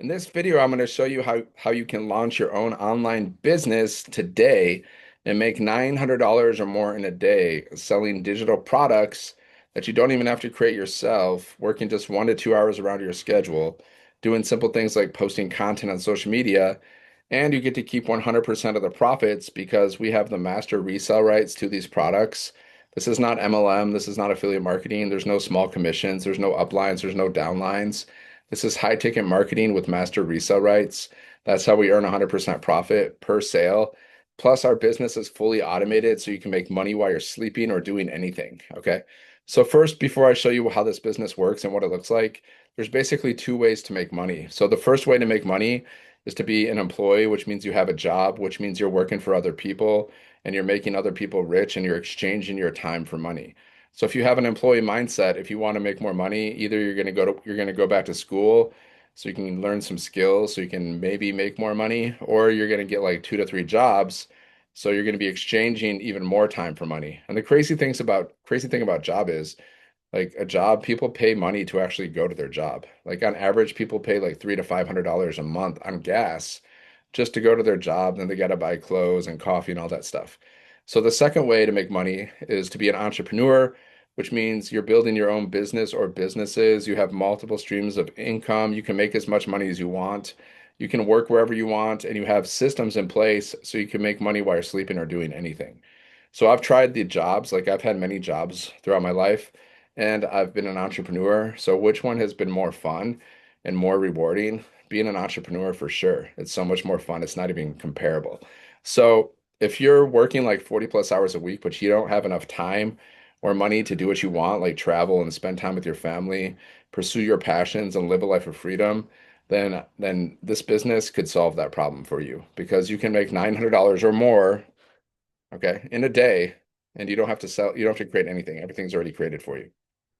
In this video, I'm going to show you how you can launch your own online business today and make $900 or more in a day selling digital products that you don't even have to create yourself, working just 1 to 2 hours around your schedule, doing simple things like posting content on social media, and you get to keep 100% of the profits because we have the master resale rights to these products. This is not MLM, this is not affiliate marketing. There's no small commissions, there's no uplines, there's no downlines. This is high ticket marketing with master resale rights. That's how we earn 100% profit per sale. Plus, our business is fully automated, so you can make money while you're sleeping or doing anything. Okay. So, first, before I show you how this business works and what it looks like, there's basically two ways to make money. So, the first way to make money is to be an employee, which means you have a job, which means you're working for other people and you're making other people rich and you're exchanging your time for money. So if you have an employee mindset, if you want to make more money, either you're going to go back to school so you can learn some skills so you can maybe make more money, or you're going to get like 2 to 3 jobs. So you're going to be exchanging even more time for money. And the crazy thing about job is like a job, people pay money to actually go to their job. Like on average, people pay like $300 to $500 a month on gas just to go to their job. Then they got to buy clothes and coffee and all that stuff. So the second way to make money is to be an entrepreneur, which means you're building your own business or businesses. You have multiple streams of income. You can make as much money as you want. You can work wherever you want, and you have systems in place so you can make money while you're sleeping or doing anything. So I've tried the jobs, like I've had many jobs throughout my life, and I've been an entrepreneur. So which one has been more fun and more rewarding? Being an entrepreneur for sure. It's so much more fun. It's not even comparable. So if you're working like 40 plus hours a week, but you don't have enough time or money to do what you want, like travel and spend time with your family, pursue your passions and live a life of freedom, then this business could solve that problem for you because you can make $900 or more, okay, in a day, and you don't have to sell, you don't have to create anything. Everything's already created for you.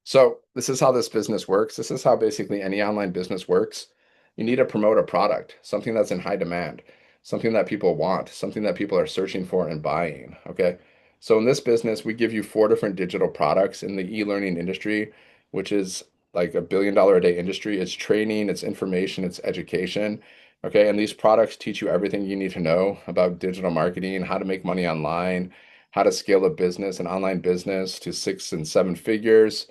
So this is how this business works. This is how basically any online business works. You need to promote a product, something that's in high demand, something that people want, something that people are searching for and buying. Okay. So in this business, we give you 4 different digital products in the e-learning industry, which is like $1 billion a day industry. It's training, it's information, it's education. Okay. And these products teach you everything you need to know about digital marketing, how to make money online, how to scale a business, an online business to 6 and 7 figures.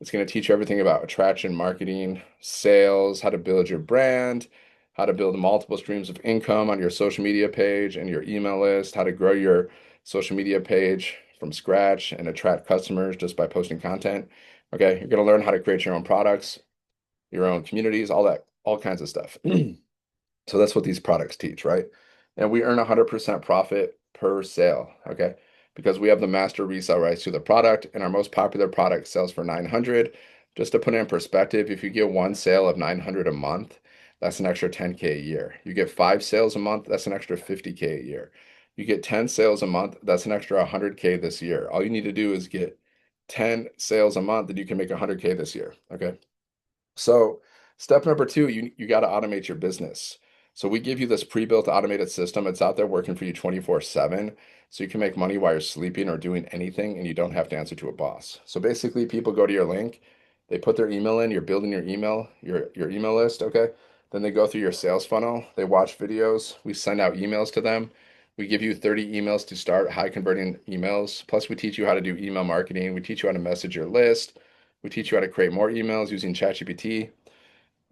It's going to teach you everything about attraction marketing, sales, how to build your brand, how to build multiple streams of income on your social media page and your email list, how to grow your social media page from scratch and attract customers just by posting content. Okay, you're going to learn how to create your own products, your own communities, all that, all kinds of stuff. So that's what these products teach, right? And we earn 100% profit per sale, okay? Because we have the master resale rights to the product, and our most popular product sells for 900. Just to put it in perspective, if you get one sale of 900 a month, that's an extra 10K a year. You get 5 sales a month, that's an extra 50K a year. You get 10 sales a month, that's an extra 100K this year. All you need to do is get 10 sales a month, and you can make 100K this year, okay? So step number two, you got to automate your business. So we give you this pre-built automated system. It's out there working for you 24/7. So you can make money while you're sleeping or doing anything and you don't have to answer to a boss. So basically people go to your link, they put their email in, you're building your email, your email list, okay? Then they go through your sales funnel, they watch videos, we send out emails to them. We give you 30 emails to start high converting emails. Plus we teach you how to do email marketing. We teach you how to message your list. We teach you how to create more emails using ChatGPT.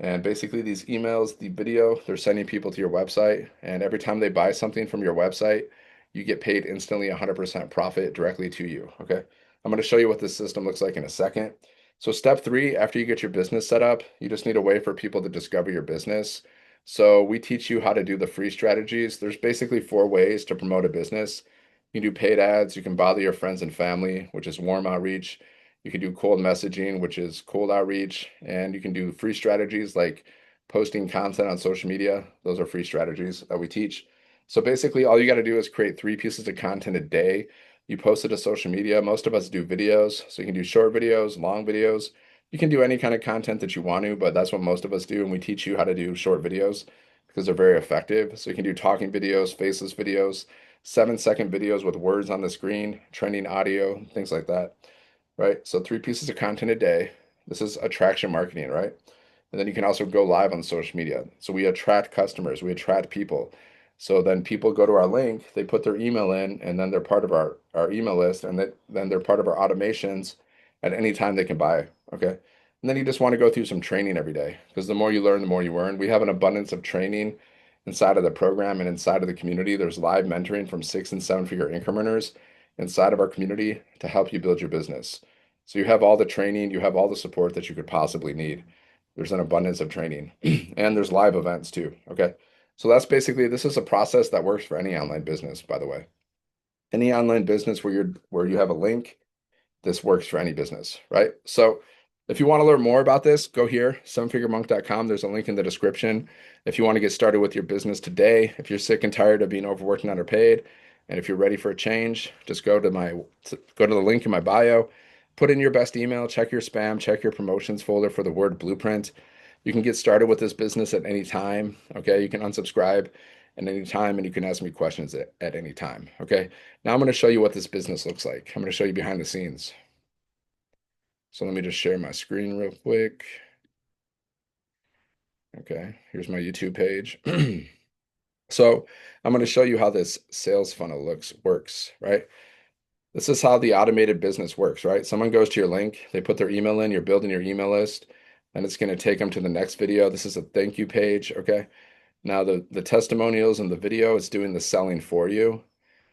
And basically, these emails, the video, they're sending people to your website. And every time they buy something from your website, you get paid instantly 100% profit directly to you. Okay. I'm going to show you what this system looks like in a second. So, step three, after you get your business set up, you just need a way for people to discover your business. So, we teach you how to do the free strategies. There's basically 4 ways to promote a business. You can do paid ads, you can bother your friends and family, which is warm outreach. You can do cold messaging, which is cold outreach, and you can do free strategies like posting content on social media. Those are free strategies that we teach. So basically, all you got to do is create 3 pieces of content a day. You post it to social media. Most of us do videos, so you can do short videos, long videos. You can do any kind of content that you want to, but that's what most of us do, and we teach you how to do short videos because they're very effective. So you can do talking videos, faceless videos, 7-second videos with words on the screen, trending audio, things like that, right? So 3 pieces of content a day. This is attraction marketing, right? And then you can also go live on social media. So we attract customers, we attract people. So then people go to our link, they put their email in, and then they're part of our email list, and then they're part of our automations at any time they can buy. Okay. And then you just want to go through some training every day because the more you learn, the more you earn. We have an abundance of training inside of the program and inside of the community. There's live mentoring from 6 and 7 figure income earners inside of our community to help you build your business. So you have all the training, you have all the support that you could possibly need. There's an abundance of training and there's live events too. Okay. So that's basically, this is a process that works for any online business, by the way. Any online business where you have a link, this works for any business, right? So if you want to learn more about this, go here, sevenfiguremonk.com. There's a link in the description. If you want to get started with your business today, if you're sick and tired of being overworked and underpaid, and if you're ready for a change, just go to the link in my bio, put in your best email, check your spam, check your promotions folder for the word blueprint. You can get started with this business at any time. Okay. You can unsubscribe at any time and you can ask me questions at any time. Okay. Now I'm going to show you what this business looks like. I'm going to show you behind the scenes. So let me just share my screen real quick. Okay, here's my YouTube page. So I'm going to show you how this sales funnel works, right? This is how the automated business works, right? Someone goes to your link, they put their email in, you're building your email list, and it's going to take them to the next video. This is a thank you page, okay? Now the testimonials and the video is doing the selling for you.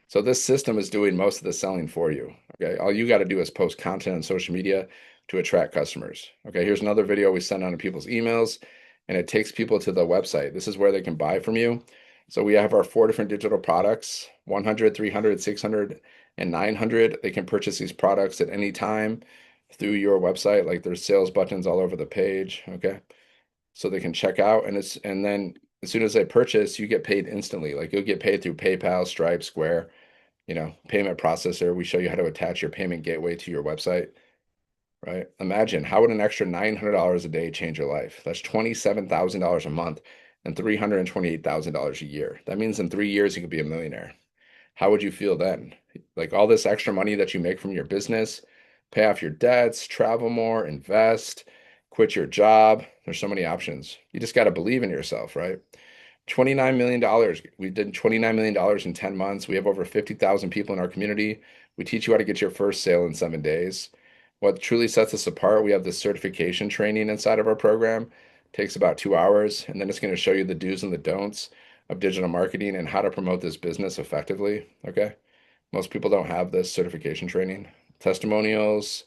So this system is doing most of the selling for you. Okay. All you got to do is post content on social media to attract customers. Okay. Here's another video we send out to people's emails and it takes people to the website. This is where they can buy from you. So we have our 4 different digital products, 100, 300, 600, and 900. They can purchase these products at any time through your website. Like there's sales buttons all over the page. Okay. So they can check out and then as soon as they purchase, you get paid instantly. Like you'll get paid through PayPal, Stripe, Square, payment processor. We show you how to attach your payment gateway to your website, right? Imagine how would an extra $900 a day change your life? That's $27,000 a month and $328,000 a year. That means in 3 years you could be a millionaire. How would you feel then? Like all this extra money that you make from your business, pay off your debts, travel more, invest, quit your job. There's so many options. You just got to believe in yourself, right? $29 million. We did $29 million in 10 months. We have over 50,000 people in our community. We teach you how to get your first sale in 7 days. What truly sets us apart, we have the certification training inside of our program. It takes about 2 hours, and then it's going to show you the do's and the don'ts of digital marketing and how to promote this business effectively. Okay. Most people don't have this certification training. Testimonials.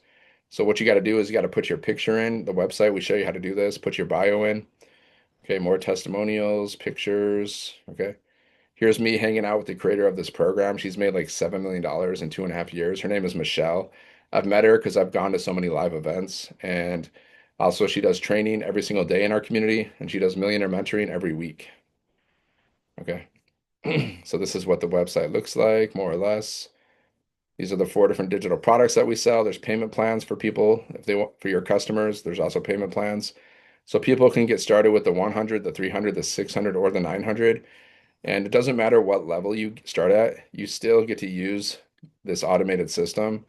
So what you got to do is you got to put your picture in the website. We show you how to do this. Put your bio in. Okay, more testimonials, pictures. Okay. Here's me hanging out with the creator of this program. She's made like $7 million in 2.5 years. Her name is Michelle. I've met her because I've gone to so many live events. And also, she does training every single day in our community, and she does millionaire mentoring every week. Okay. So, this is what the website looks like, more or less. These are the 4 different digital products that we sell. There's payment plans for people if they want for your customers. There's also payment plans. So people can get started with the 100, the 300, the 600, or the 900. And it doesn't matter what level you start at, you still get to use this automated system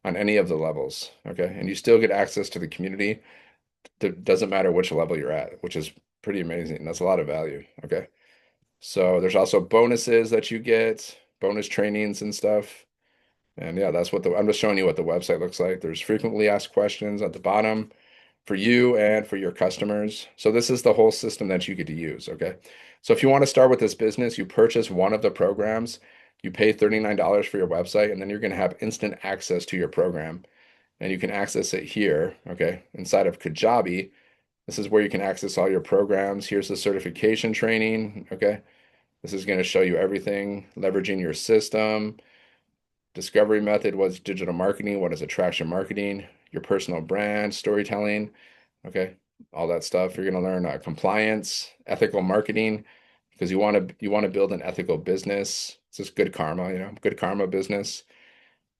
on any of the levels. Okay. And you still get access to the community. It doesn't matter which level you're at, which is pretty amazing. That's a lot of value. Okay. So there's also bonuses that you get, bonus trainings and stuff. And yeah, I'm just showing you what the website looks like. There's frequently asked questions at the bottom for you and for your customers. So this is the whole system that you get to use, okay? So if you want to start with this business, you purchase one of the programs, you pay $39 for your website, and then you're going to have instant access to your program. And you can access it here, okay? Inside of Kajabi, this is where you can access all your programs. Here's the certification training, okay? This is going to show you everything, leveraging your system. Discovery method, what's digital marketing, what is attraction marketing, your personal brand, storytelling, okay, all that stuff. You're going to learn compliance, ethical marketing, because you want to build an ethical business. It's just good karma, good karma business,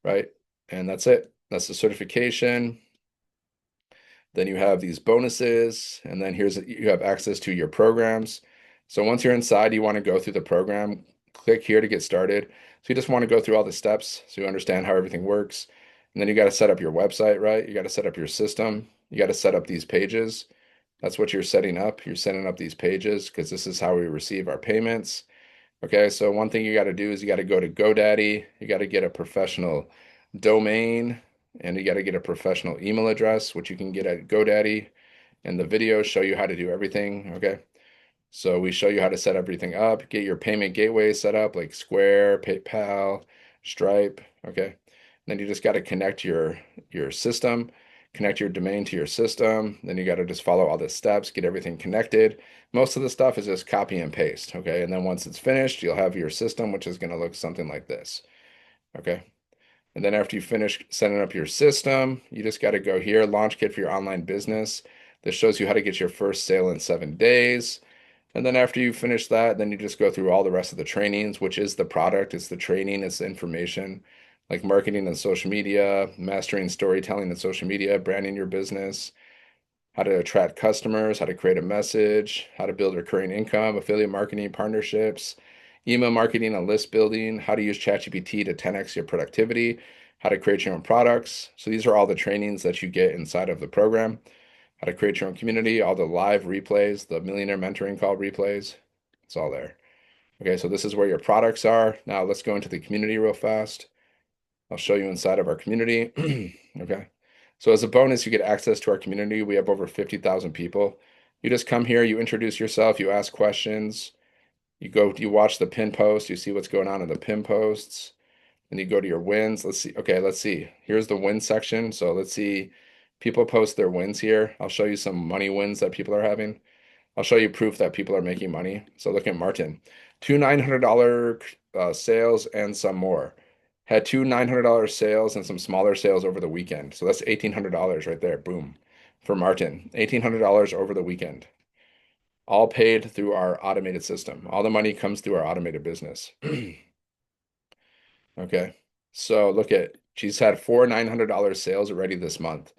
right? And that's it. That's the certification. Then you have these bonuses, and then you have access to your programs. So once you're inside, you want to go through the program, click here to get started. So you just want to go through all the steps so you understand how everything works. And then you got to set up your website, right? You got to set up your system. You got to set up these pages. That's what you're setting up. You're setting up these pages because this is how we receive our payments. Okay, so one thing you got to do is you got to go to GoDaddy, you got to get a professional domain, and you got to get a professional email address, which you can get at GoDaddy. And the videos show you how to do everything. Okay, so we show you how to set everything up, get your payment gateway set up like Square, PayPal, Stripe. Okay, then you just got to connect your system, connect your domain to your system. Then you got to just follow all the steps, get everything connected. Most of the stuff is just copy and paste. Okay, and then once it's finished, you'll have your system, which is going to look something like this. Okay. And then after you finish setting up your system, you just got to go here, launch kit for your online business. This shows you how to get your first sale in 7 days. And then after you finish that, then you just go through all the rest of the trainings, which is the product, it's the training, it's the information, like marketing and social media, mastering storytelling and social media, branding your business, how to attract customers, how to create a message, how to build recurring income, affiliate marketing, partnerships, email marketing and list building, how to use ChatGPT to 10x your productivity, how to create your own products. So these are all the trainings that you get inside of the program. How to create your own community, all the live replays, the millionaire mentoring call replays. It's all there. Okay, so this is where your products are. Now let's go into the community real fast. I'll show you inside of our community. Okay. So as a bonus, you get access to our community. We have over 50,000 people. You just come here, you introduce yourself, you ask questions, you watch the pin post, you see what's going on in the pin posts, and you go to your wins. Let's see. Okay, let's see. Here's the win section. So let's see. People post their wins here. I'll show you some money wins that people are having. I'll show you proof that people are making money. So look at Martin. Two $900 sales and some more. Had two $900 sales and some smaller sales over the weekend. So that's $1,800 right there. Boom. For Martin. $1,800 over the weekend. All paid through our automated system. All the money comes through our automated business. Okay. So look at, she's had four $900 sales already this month.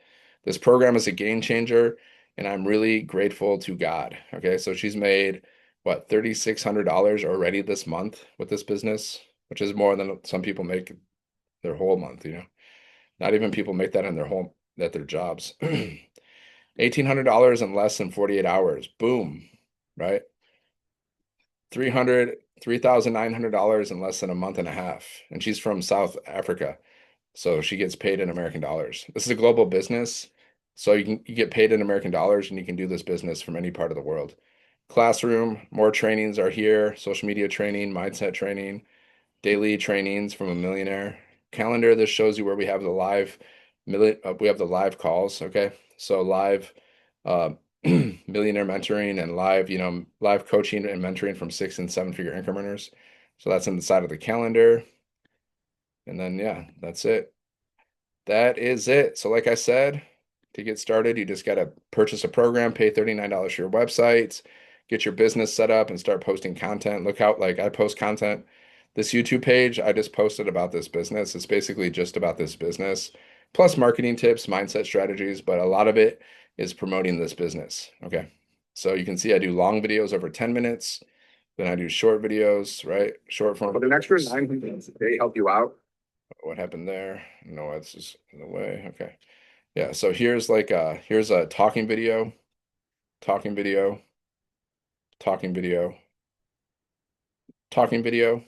This program is a game changer, and I'm really grateful to God. Okay. So she's made what, $3,600 already this month with this business, which is more than some people make their whole month, you know. Not even people make that in at their jobs. $1,800 in less than 48 hours. Boom. Right? 3,900 in less than a month and a half. And she's from South Africa. So she gets paid in American dollars. This is a global business. So you get paid in American dollars and you can do this business from any part of the world. Classroom, more trainings are here, social media training, mindset training, daily trainings from a millionaire. Calendar, this shows you where we have the live calls, okay? So live uh, millionaire mentoring and live, live coaching and mentoring from 6 and 7 figure income earners. So that's on the side of the calendar. And then, yeah, that's it. That is it. So like I said, to get started, you just got to purchase a program, pay $39 for your website, get your business set up and start posting content. Look out, like I post content. This YouTube page, I just posted about this business. It's basically just about this business, plus marketing tips, mindset strategies, but a lot of it is promoting this business. Okay. So you can see I do long videos over 10 minutes. Then I do short videos, right? Short form. But an extra 900 a day help you out. What happened there? No, it's just in the way. Okay. Yeah, so here's a talking video, talking video, talking video, talking video,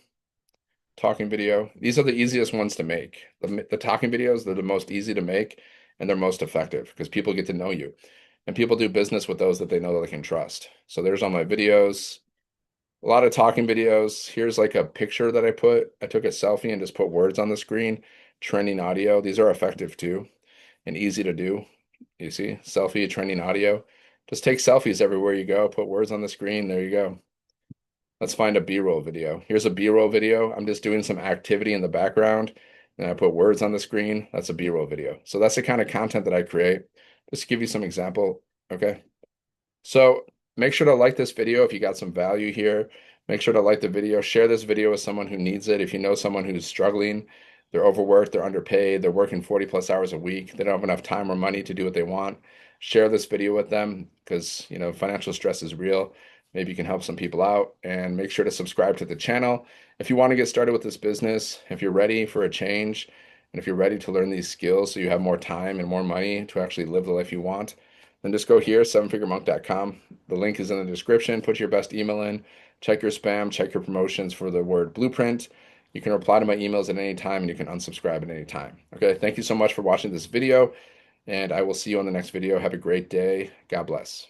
talking video. These are the easiest ones to make. The talking videos, they're the most easy to make and they're most effective because people get to know you. And people do business with those that they know that they can trust. So there's all my videos, a lot of talking videos. Here's like a picture that I put. I took a selfie and just put words on the screen, trending audio. These are effective too and easy to do. You see, selfie, trending audio. Just take selfies everywhere you go, put words on the screen. There you go. Let's find a B-roll video. Here's a B-roll video. I'm just doing some activity in the background and I put words on the screen. That's a B-roll video. So that's the kind of content that I create. Just to give you some example. Okay. So make sure to like this video if you got some value here. Make sure to like the video. Share this video with someone who needs it. If you know someone who's struggling, they're overworked, they're underpaid, they're working 40 plus hours a week, they don't have enough time or money to do what they want, share this video with them because, financial stress is real. Maybe you can help some people out and make sure to subscribe to the channel. If you want to get started with this business, if you're ready for a change, and if you're ready to learn these skills so you have more time and more money to actually live the life you want, then just go here, sevenfiguremonk.com. The link is in the description. Put your best email in, check your spam, check your promotions for the word blueprint. You can reply to my emails at any time and you can unsubscribe at any time. Okay, thank you so much for watching this video, and I will see you on the next video. Have a great day. God bless.